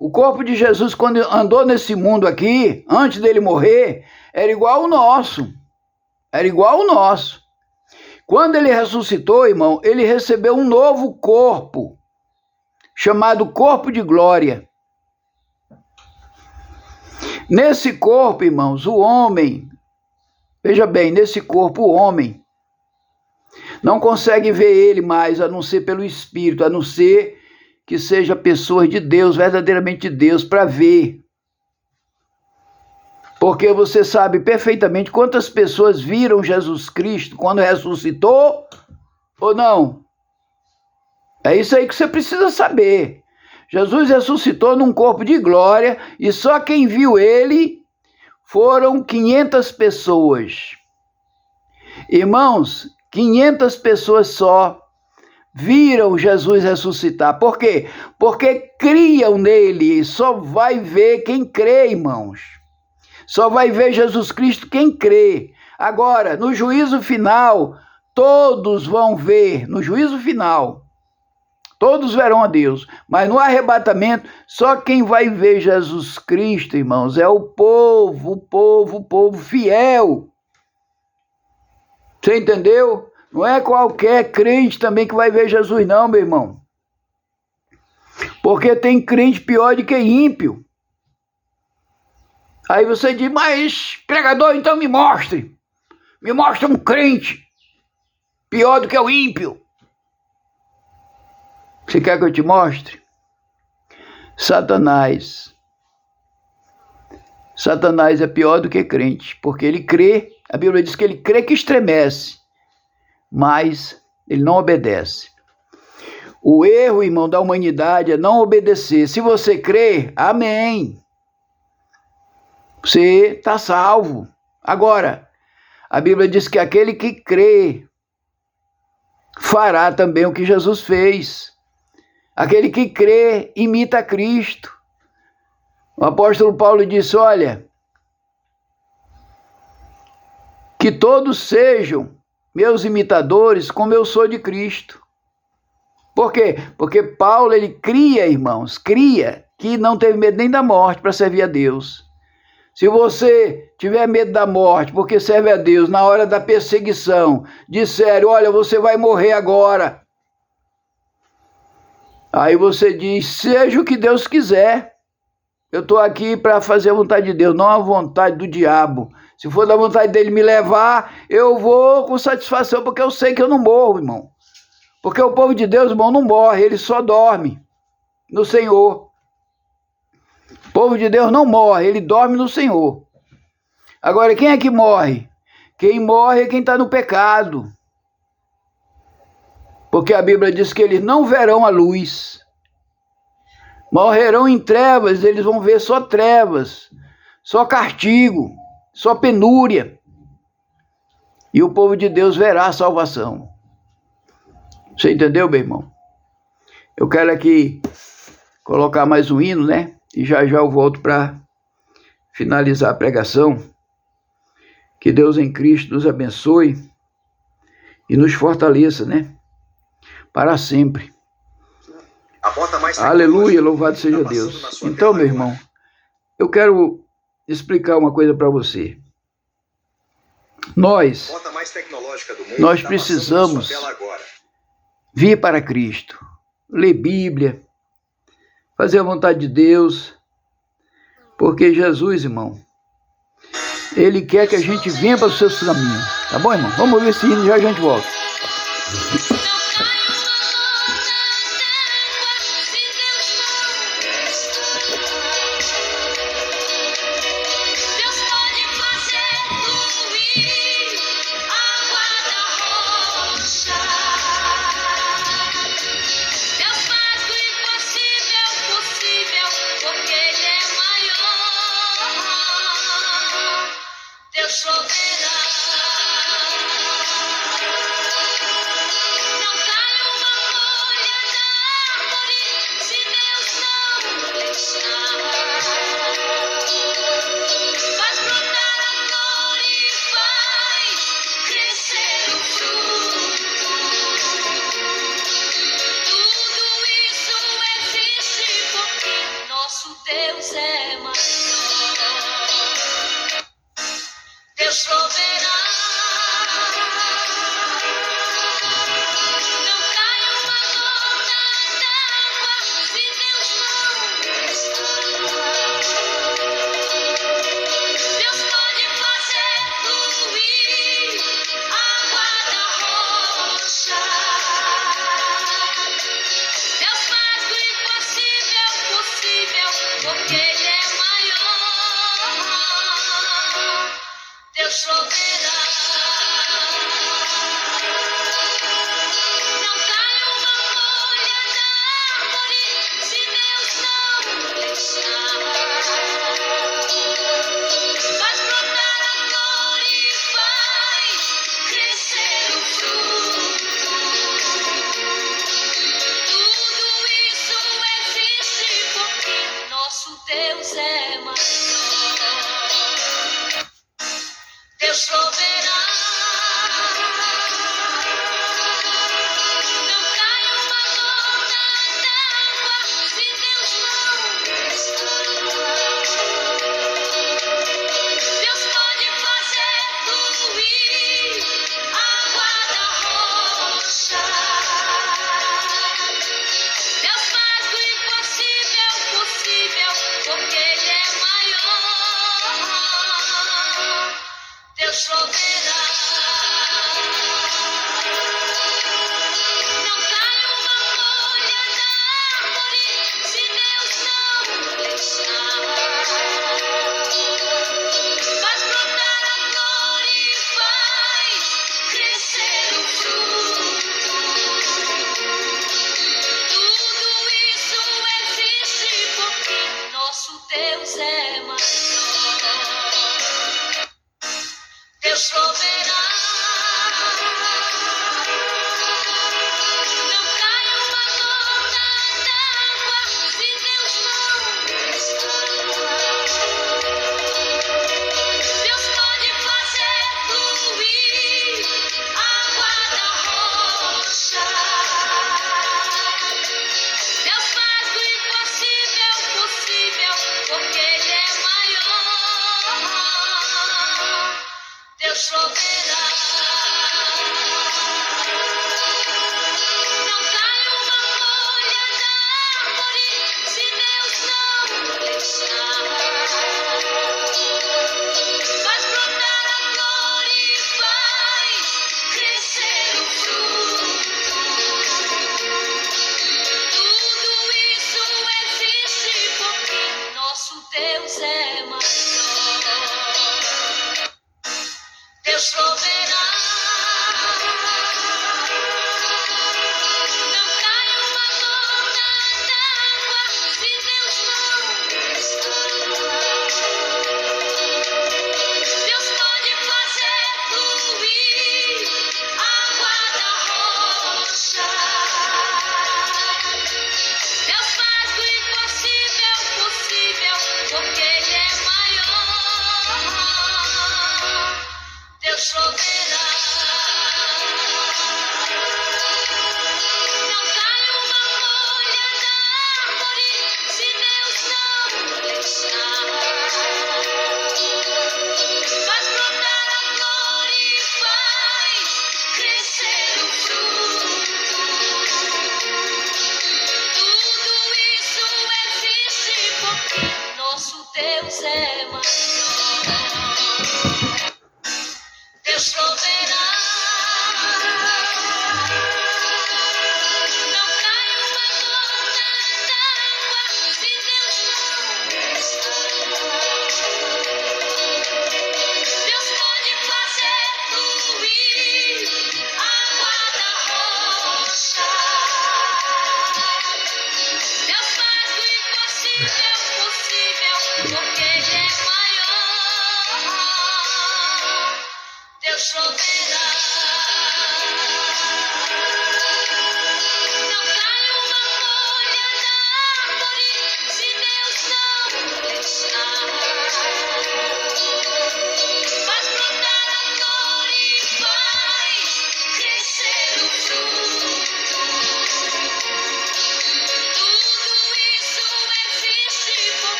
O corpo de Jesus, quando andou nesse mundo aqui, antes dele morrer, era igual ao nosso. Era igual ao nosso. Quando ele ressuscitou, irmão, ele recebeu um novo corpo, chamado corpo de glória. Nesse corpo, irmãos, o homem, veja bem, nesse corpo o homem não consegue ver ele mais, a não ser pelo Espírito, a não ser que seja pessoas de Deus, verdadeiramente de Deus, para ver. Porque você sabe perfeitamente quantas pessoas viram Jesus Cristo quando ressuscitou ou não. É isso aí que você precisa saber. Jesus ressuscitou num corpo de glória e só quem viu ele foram 500 pessoas. Irmãos, 500 pessoas só viram Jesus ressuscitar. Por quê? Porque criam nele. E só vai ver quem crê, irmãos. Só vai ver Jesus Cristo quem crê. Agora, no juízo final, todos vão ver. No juízo final, todos verão a Deus. Mas no arrebatamento, só quem vai ver Jesus Cristo, irmãos, é o povo fiel. Você entendeu? Não é qualquer crente também que vai ver Jesus, não, meu irmão. Porque tem crente pior do que ímpio. Aí você diz, mas pregador, então me mostre. Me mostra um crente pior do que o ímpio. Você quer que eu te mostre? Satanás. Satanás é pior do que crente, porque ele crê, a Bíblia diz que ele crê que estremece, mas ele não obedece. O erro, irmão, da humanidade é não obedecer. Se você crê, amém. Você está salvo. Agora, a Bíblia diz que aquele que crê fará também o que Jesus fez. Aquele que crê imita a Cristo. O apóstolo Paulo disse, olha, que todos sejam meus imitadores como eu sou de Cristo. Por quê? Porque Paulo, ele cria, irmãos, cria que não teve medo nem da morte para servir a Deus. Se você tiver medo da morte, porque serve a Deus, na hora da perseguição, disser, olha, você vai morrer agora. Aí você diz, seja o que Deus quiser. Eu estou aqui para fazer a vontade de Deus, não a vontade do diabo. Se for da vontade dele me levar, eu vou com satisfação, porque eu sei que eu não morro, irmão. Porque o povo de Deus, irmão, não morre, ele só dorme no Senhor. O povo de Deus não morre, ele dorme no Senhor. Agora, quem é que morre? Quem morre é quem está no pecado. Porque a Bíblia diz que eles não verão a luz. Morrerão em trevas, eles vão ver só trevas, só castigo, só penúria. E o povo de Deus verá a salvação. Você entendeu, meu irmão? Eu quero aqui colocar mais um hino, né? E já eu volto para finalizar a pregação. Que Deus em Cristo nos abençoe e nos fortaleça, né? Para sempre. Aleluia, louvado seja Deus. Então, meu irmão, eu quero explicar uma coisa para você. Nós precisamos vir para Cristo, ler Bíblia, fazer a vontade de Deus, porque Jesus, irmão, Ele quer que a gente venha para os seus caminhos. Tá bom, irmão? Vamos ver esse hino e já a gente volta.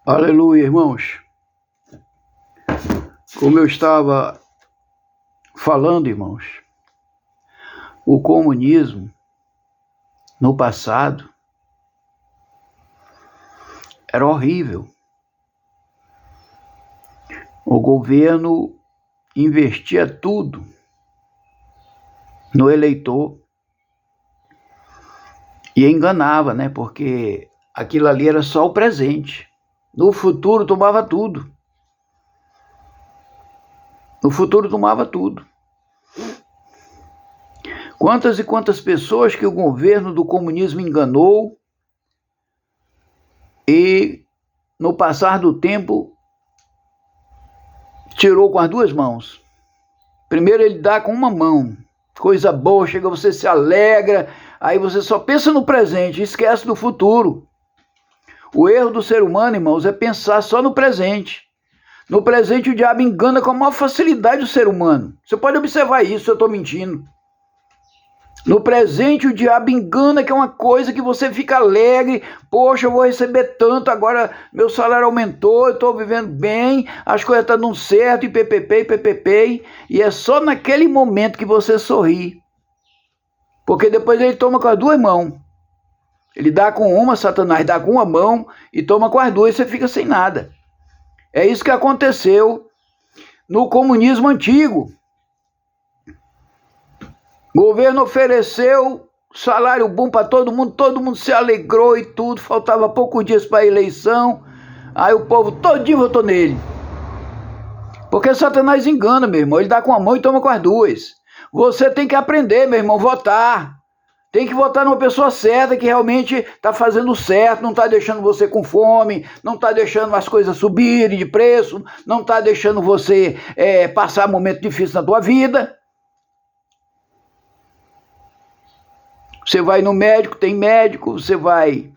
Aleluia, irmãos. Como eu estava falando, irmãos, o comunismo, no passado, era horrível. O governo investia tudo no eleitor e enganava, né? Porque aquilo ali era só o presente. No futuro tomava tudo. No futuro tomava tudo. Quantas e quantas pessoas que o governo do comunismo enganou e, no passar do tempo, tirou com as duas mãos. Primeiro ele dá com uma mão, coisa boa, chega, você se alegra, aí você só pensa no presente, esquece do futuro. O erro do ser humano, irmãos, é pensar só no presente. No presente o diabo engana com a maior facilidade o ser humano. Você pode observar isso, eu estou mentindo. No presente o diabo engana, que é uma coisa que você fica alegre. Poxa, eu vou receber tanto, agora meu salário aumentou, eu estou vivendo bem, as coisas estão dando certo, e ppp. E é só naquele momento que você sorri. Porque depois ele toma com as duas mãos. Ele dá com uma, Satanás dá com uma mão e toma com as duas e você fica sem nada. É isso que aconteceu no comunismo antigo. O governo ofereceu salário bom para todo mundo se alegrou e tudo, faltava poucos dias para a eleição, aí o povo todinho votou nele. Porque Satanás engana, meu irmão, ele dá com a mão e toma com as duas. Você tem que aprender, meu irmão, votar. Tem que votar numa pessoa certa, que realmente está fazendo certo, não está deixando você com fome, não está deixando as coisas subirem de preço, não está deixando você passar momento difícil na tua vida. Você vai no médico, tem médico, você vai...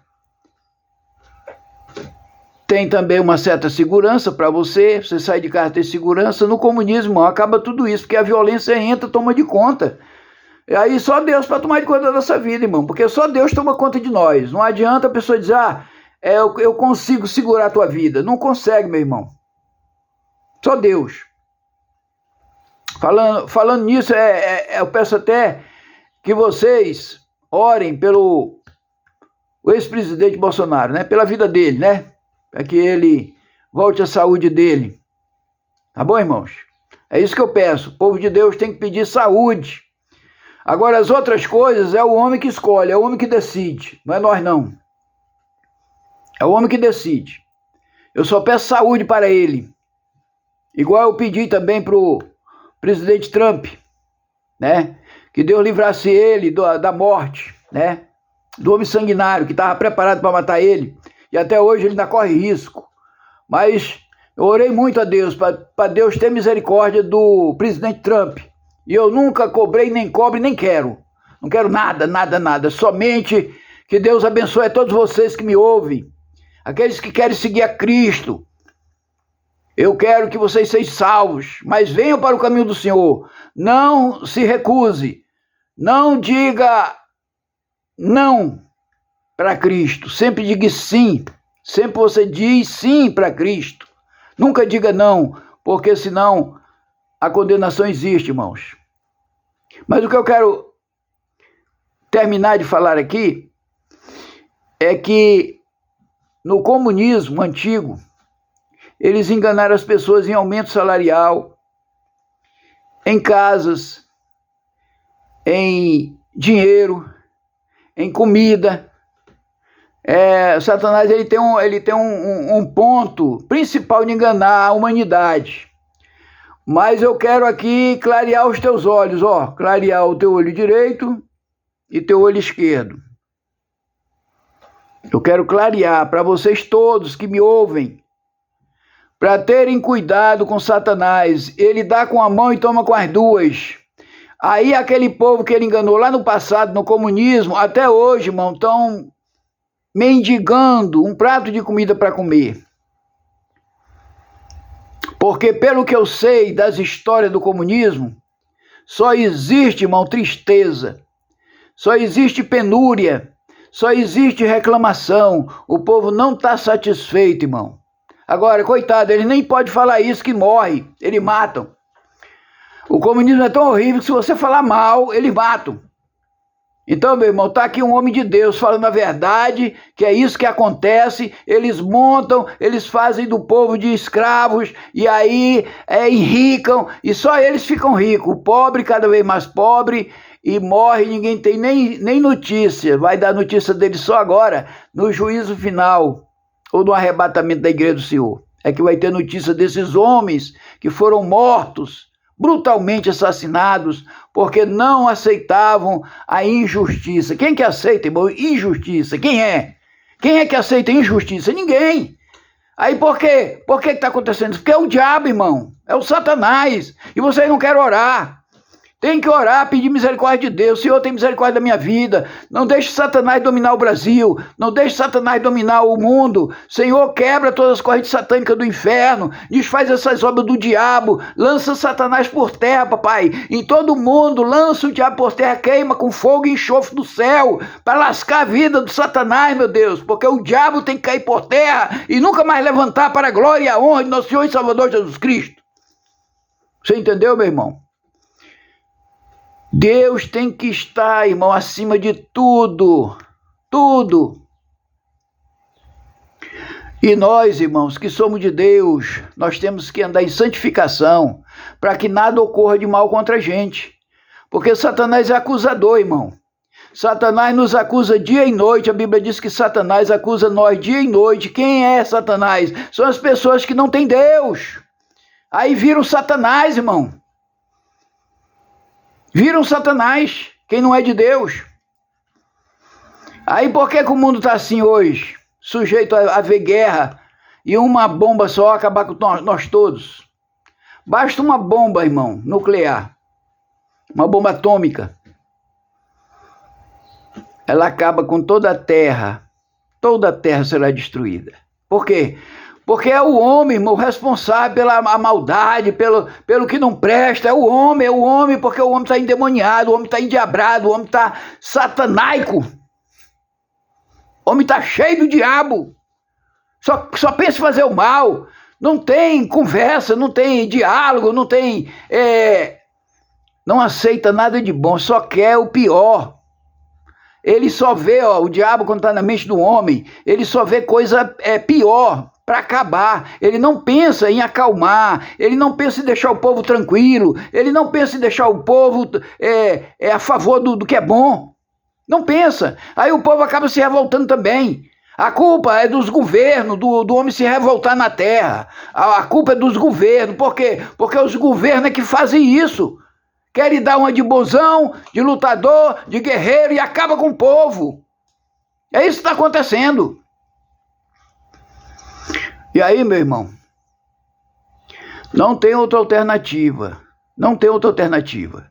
Tem também uma certa segurança para você sai de casa, tem segurança. No comunismo, acaba tudo isso, porque a violência entra, toma de conta. E aí só Deus para tomar de conta da nossa vida, irmão, porque só Deus toma conta de nós. Não adianta a pessoa dizer, eu consigo segurar a tua vida. Não consegue, meu irmão. Só Deus. Falando nisso, eu peço até que vocês orem pelo ex-presidente Bolsonaro, né? Pela vida dele, né? Para que ele volte à saúde dele. Tá bom, irmãos? É isso que eu peço. O povo de Deus tem que pedir saúde. Agora, as outras coisas é o homem que escolhe, é o homem que decide. Não é nós, não. É o homem que decide. Eu só peço saúde para ele. Igual eu pedi também para o presidente Trump, né? Que Deus livrasse ele da morte, né? Do homem sanguinário que estava preparado para matar ele. E até hoje ele ainda corre risco. Mas eu orei muito a Deus, para Deus ter misericórdia do presidente Trump. E eu nunca cobrei, nem cobro, nem quero. Não quero nada. Somente que Deus abençoe a todos vocês que me ouvem. Aqueles que querem seguir a Cristo. Eu quero que vocês sejam salvos. Mas venham para o caminho do Senhor. Não se recuse. Não diga não para Cristo. Sempre diga sim. Sempre você diz sim para Cristo. Nunca diga não, porque senão a condenação existe, irmãos. Mas o que eu quero terminar de falar aqui é que no comunismo antigo, eles enganaram as pessoas em aumento salarial, em casas, em dinheiro, em comida. Satanás ele tem um ponto principal de enganar a humanidade. Mas eu quero aqui clarear os teus olhos, clarear o teu olho direito e teu olho esquerdo. Eu quero clarear para vocês todos que me ouvem, para terem cuidado com Satanás. Ele dá com a mão e toma com as duas. Aí aquele povo que ele enganou lá no passado, no comunismo, até hoje, irmão, estão mendigando um prato de comida para comer. Porque pelo que eu sei das histórias do comunismo, só existe, irmão, tristeza, só existe penúria, só existe reclamação. O povo não está satisfeito, irmão. Agora, coitado, ele nem pode falar isso que morre, eles matam. O comunismo é tão horrível que se você falar mal, eles matam. Então, meu irmão, está aqui um homem de Deus falando a verdade, que é isso que acontece, eles montam, eles fazem do povo de escravos, e aí enricam, e só eles ficam ricos, o pobre cada vez mais pobre, e morre, ninguém tem nem notícia, vai dar notícia dele só agora, no juízo final, ou no arrebatamento da igreja do Senhor, é que vai ter notícia desses homens que foram mortos, brutalmente assassinados, porque não aceitavam a injustiça. Quem que aceita, irmão, injustiça? Quem é? Quem é que aceita injustiça? Ninguém. Aí por quê? Por que está acontecendo isso? Porque é o diabo, irmão. É o Satanás. E vocês não querem orar. Tem que orar, pedir misericórdia de Deus. Senhor, tem misericórdia da minha vida. Não deixe Satanás dominar o Brasil. Não deixe Satanás dominar o mundo. Senhor, quebra todas as correntes satânicas do inferno. Desfaz essas obras do diabo. Lança Satanás por terra, papai. Em todo o mundo, lança o diabo por terra. Queima com fogo e enxofre do céu. Para lascar a vida do Satanás, meu Deus. Porque o diabo tem que cair por terra e nunca mais levantar para a glória e a honra de nosso Senhor e Salvador Jesus Cristo. Você entendeu, meu irmão? Deus tem que estar, irmão, acima de tudo, tudo. E nós, irmãos, que somos de Deus, nós temos que andar em santificação, para que nada ocorra de mal contra a gente. Porque Satanás é acusador, irmão. Satanás nos acusa dia e noite, a Bíblia diz que Satanás acusa nós dia e noite. Quem é Satanás? São as pessoas que não têm Deus. Aí viram Satanás, irmão. Viram Satanás, quem não é de Deus. Aí por que o mundo está assim hoje? Sujeito a ver guerra e uma bomba só acabar com nós todos. Basta uma bomba, irmão, nuclear. Uma bomba atômica. Ela acaba com toda a terra. Toda a terra será destruída. Por quê? Porque é o homem, irmão, responsável pela maldade, pelo que não presta. É o homem, porque o homem está endemoniado, o homem está endiabrado, o homem está satanaico. O homem está cheio do diabo. Só pensa em fazer o mal. Não tem conversa, não tem diálogo, não tem... não aceita nada de bom, só quer o pior. Ele só vê, o diabo quando está na mente do homem, ele só vê coisa pior para acabar. Ele não pensa em acalmar, ele não pensa em deixar o povo tranquilo, ele não pensa em deixar o povo a favor do que é bom. Não pensa. Aí o povo acaba se revoltando também. A culpa é dos governos, do homem se revoltar na terra. A culpa é dos governos. Por quê? Porque os governos é que fazem isso. Querem dar uma de bonzão, de lutador, de guerreiro e acaba com o povo. É isso que está acontecendo. E aí, meu irmão, não tem outra alternativa. Não tem outra alternativa.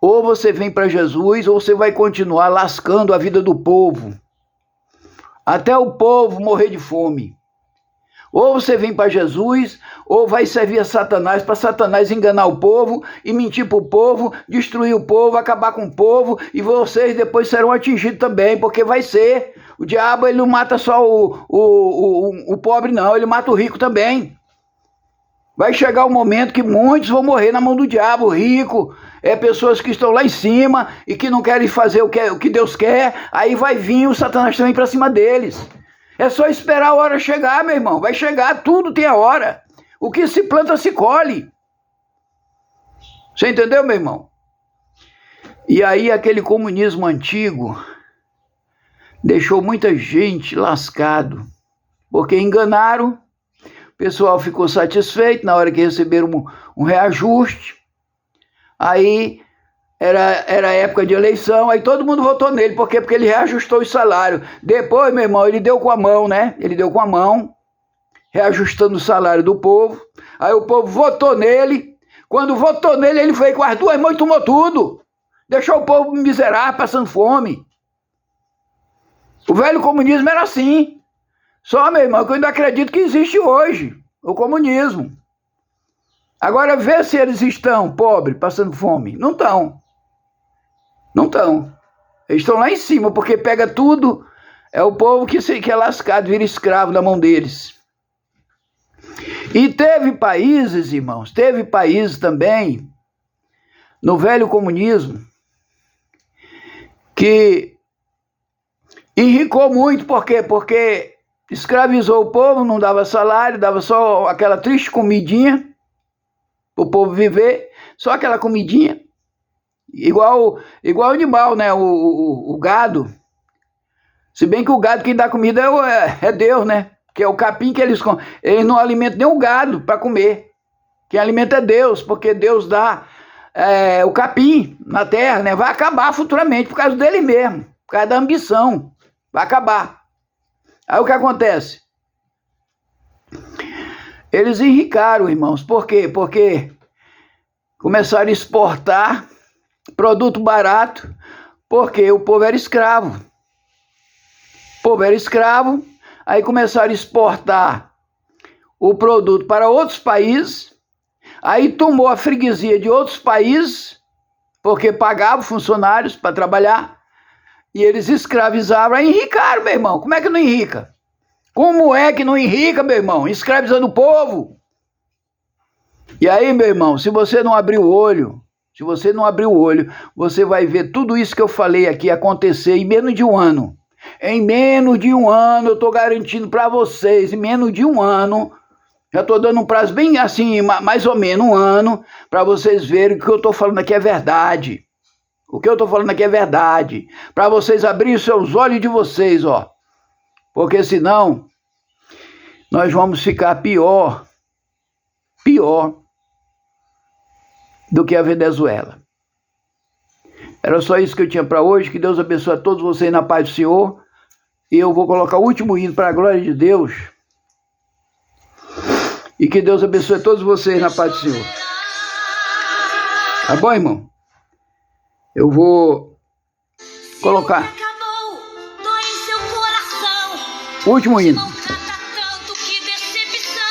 Ou você vem para Jesus, ou você vai continuar lascando a vida do povo. Até o povo morrer de fome. Ou você vem para Jesus, ou vai servir a Satanás, para Satanás enganar o povo e mentir para o povo, destruir o povo, acabar com o povo, e vocês depois serão atingidos também, porque vai ser. O diabo, ele não mata só o pobre, não, ele mata o rico também. Vai chegar o momento que muitos vão morrer na mão do diabo. O rico, pessoas que estão lá em cima e que não querem fazer o que Deus quer, aí vai vir o Satanás também para cima deles. É só esperar a hora chegar, meu irmão. Vai chegar, tudo tem a hora. O que se planta, se colhe. Você entendeu, meu irmão? E aí aquele comunismo antigo deixou muita gente lascado. Porque enganaram, o pessoal ficou satisfeito na hora que receberam um reajuste. Aí era época de eleição, aí todo mundo votou nele. Por quê? Porque ele reajustou o salário. Depois, meu irmão, ele deu com a mão, né? Ele deu com a mão, reajustando o salário do povo. Aí o povo votou nele. Quando votou nele, ele veio com as duas mãos e tomou tudo. Deixou o povo miserável, passando fome. O velho comunismo era assim. Só, meu irmão, que eu ainda acredito que existe hoje o comunismo. Agora, vê se eles estão pobres, passando fome. Não estão. Não estão. Eles estão lá em cima, porque pega tudo. É o povo que é lascado, vira escravo na mão deles. E teve países, irmãos, teve países também, no velho comunismo, que enricou muito, por quê? Porque escravizou o povo, não dava salário, dava só aquela triste comidinha para o povo viver, só aquela comidinha, igual animal, né? O gado. Se bem que o gado quem dá comida é Deus, né? Que é o capim que eles não alimentam nem o gado para comer. Quem alimenta é Deus, porque Deus dá o capim na terra, né? Vai acabar futuramente por causa dele mesmo, por causa da ambição. Vai acabar. Aí o que acontece? Eles enricaram, irmãos. Por quê? Porque começaram a exportar produto barato, porque o povo era escravo. O povo era escravo, aí começaram a exportar o produto para outros países, aí tomou a freguesia de outros países, porque pagavam funcionários para trabalhar, e eles escravizavam, aí enricaram, meu irmão. Como é que não enrica? Como é que não enrica, meu irmão? Escravizando o povo. E aí, meu irmão, se você não abrir o olho, você vai ver tudo isso que eu falei aqui acontecer em menos de um ano. Em menos de um ano, eu estou garantindo para vocês, em menos de um ano, já estou dando um prazo bem assim, mais ou menos um ano, para vocês verem que o que eu estou falando aqui é verdade. O que eu estou falando aqui é verdade. Para vocês abrirem os seus olhos de vocês, ó. Porque senão, nós vamos ficar pior do que a Venezuela. Era só isso que eu tinha para hoje. Que Deus abençoe a todos vocês na paz do Senhor. E eu vou colocar o último hino para a glória de Deus. E que Deus abençoe a todos vocês na paz do Senhor. Tá bom, irmão? Eu vou colocar o último hino.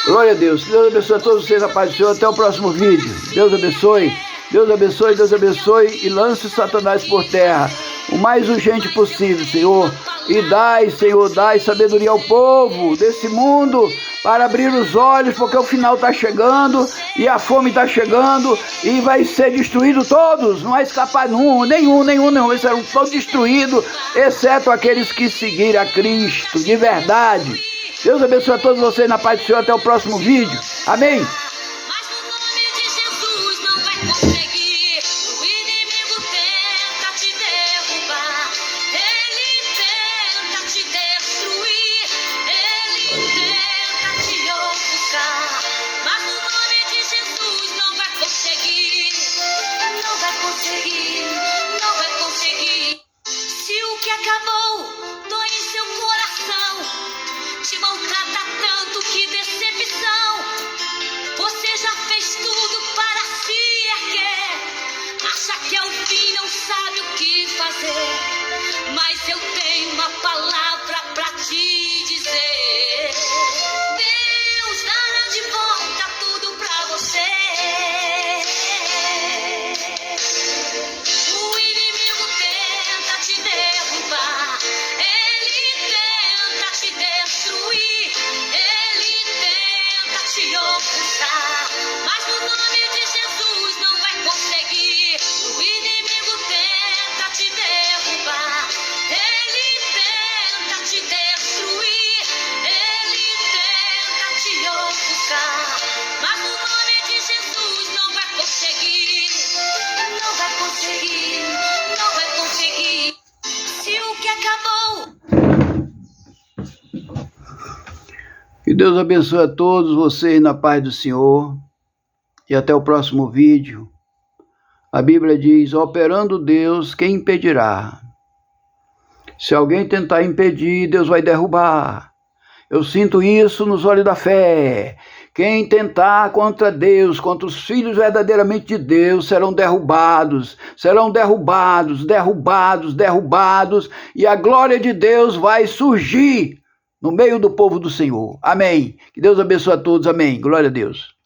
Glória a Deus. Deus abençoe a todos vocês na paz do Senhor. Até o próximo vídeo. Deus abençoe. Deus abençoe, Deus abençoe. E lance Satanás por terra o mais urgente possível, Senhor. E dai, Senhor, dai sabedoria ao povo desse mundo para abrir os olhos, porque o final está chegando e a fome está chegando e vai ser destruído todos. Não vai escapar nenhum. Eles serão todos destruídos, exceto aqueles que seguirem a Cristo de verdade. Deus abençoe a todos vocês na paz do Senhor. Até o próximo vídeo. Amém. Mas no nome de Jesus não vai conseguir. O inimigo tenta te derrubar, ele tenta te destruir, ele tenta te ofuscar. Mas no nome de Jesus não vai conseguir. Não vai conseguir, não vai conseguir. Se o que acabou dói em seu coração, te maltrata tanto, que decepção. Você já fez tudo para se erguer, acha que é o fim, não sabe o que fazer. Mas eu tenho uma palavra para te dizer: Deus dará de volta tudo para você. O inimigo tenta te derrubar, ele tenta te destruir, ele tenta te ofuscar. Mas no nome de Jesus não vai conseguir. O inimigo tenta te derrubar, ele tenta te destruir, ele tenta te ofuscar. Mas no nome de Jesus não vai conseguir. Não vai conseguir, não vai conseguir. Se o que acabou. Que Deus abençoe a todos vocês na paz do Senhor. E até o próximo vídeo. A Bíblia diz: operando Deus, quem impedirá? Se alguém tentar impedir, Deus vai derrubar. Eu sinto isso nos olhos da fé. Quem tentar contra Deus, contra os filhos verdadeiramente de Deus, serão derrubados, e a glória de Deus vai surgir no meio do povo do Senhor. Amém. Que Deus abençoe a todos. Amém. Glória a Deus.